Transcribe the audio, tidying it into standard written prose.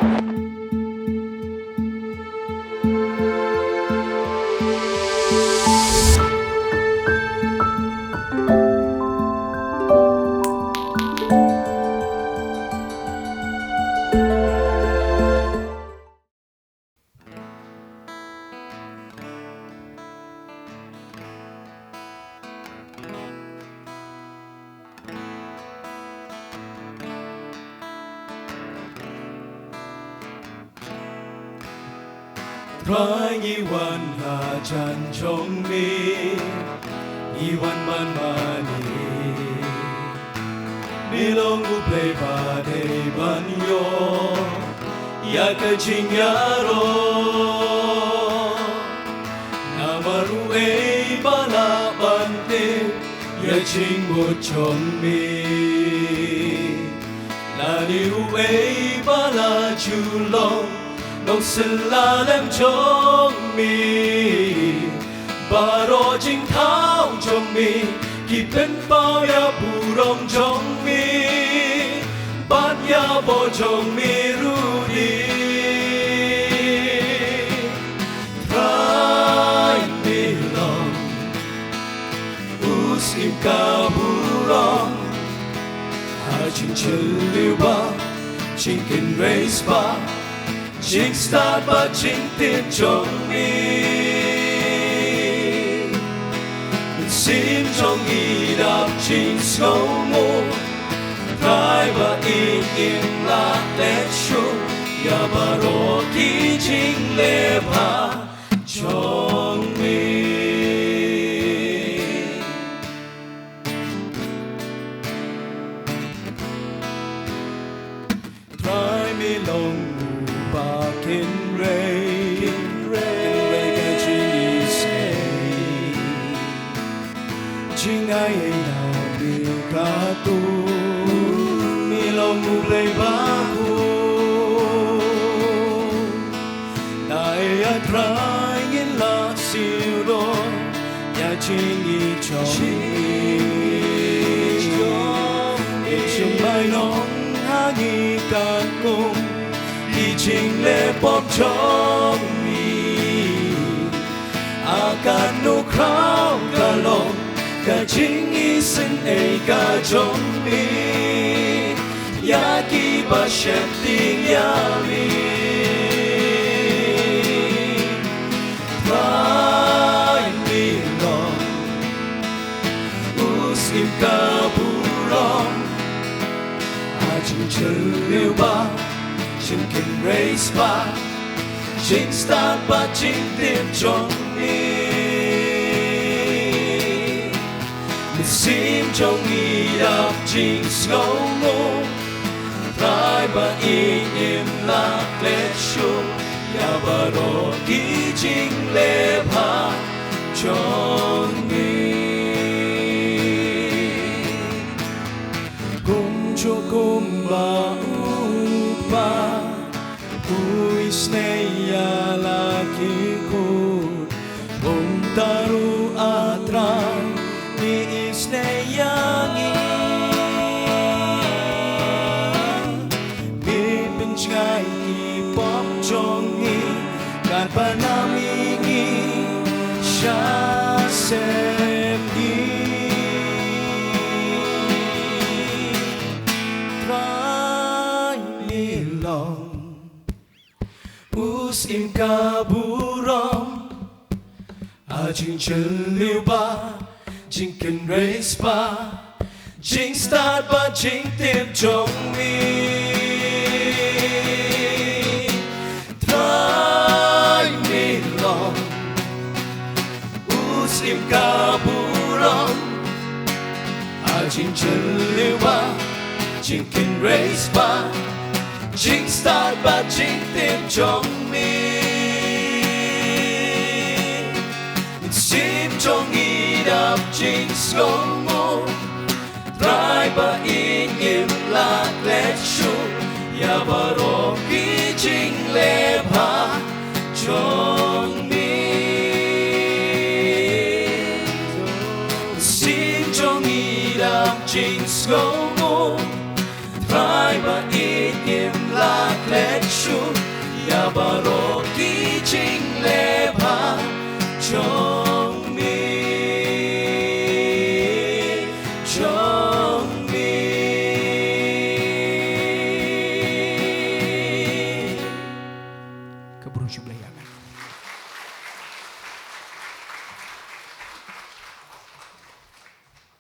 เพราะยี่วันหาจันทร์ชงมียี่วันมันมานีมีลงอุเพลบาเดบันโยอยากจะชิงยาโรนามารุเอบาลาบันเตอยากชิงบุชงมีลาดิรุเอบาลาจูลงnông sinh là em trong mi bà rô chính tháo trong mi khi bên bao ya bù rong trong mi bát ya bo trong mi ru đi rai mi lòng usim ka bù rong ha chinh chân liu ba chinh kinh race ba chính start và chính tiến trong mi xin trong ý đạp chính sâu mô thái và yên lạc lẽ chung ya bà rô ký chính lệ bà trong mi thái mi lòng Kin Ray, cái chuyện gì chính ai nào bị cả tu mi lòng ngủ lấy ba khu đại ác rai nghiến là siêu đô nhà chính ý cho mi chung bài nón ha nghi cả cùng chính lệ bom trong mi akan nu khao cả lòng cả chính ý sinh ấy cả trong mi ya ki ba shet ting ya mi rai mi lòng usim ka burong a chính chân liu ba chính kinh race ba chính start ba chính tiếp trong mi mình xin trong ý đạp chính ngẫu ngô thái ba im lạc lệ chung ya ba rô ký chính lệ ba trong mi cùng cho cùng ba Isneya lakikut Untaru atram Ni isneyangi Bibincay ipop chongi Kan panamingi Siya semgi Try me long im ca bù rong a chính chân liu ba chính kinh race ba chính start ba chính tiếp trong mi thái mi lòng im ca bù rong a chính chân liu ba chính kinh race ba chính start ba chính tiếp trong mi xin trong ý đạp chính sông mô thái ba im lạc lẽ chung ya ba rô ký chính lệ ba trong mi xin trong ý đạp chính sông mô thái ba im lạc lẽ chung ክብሩን ሽም ለያቀ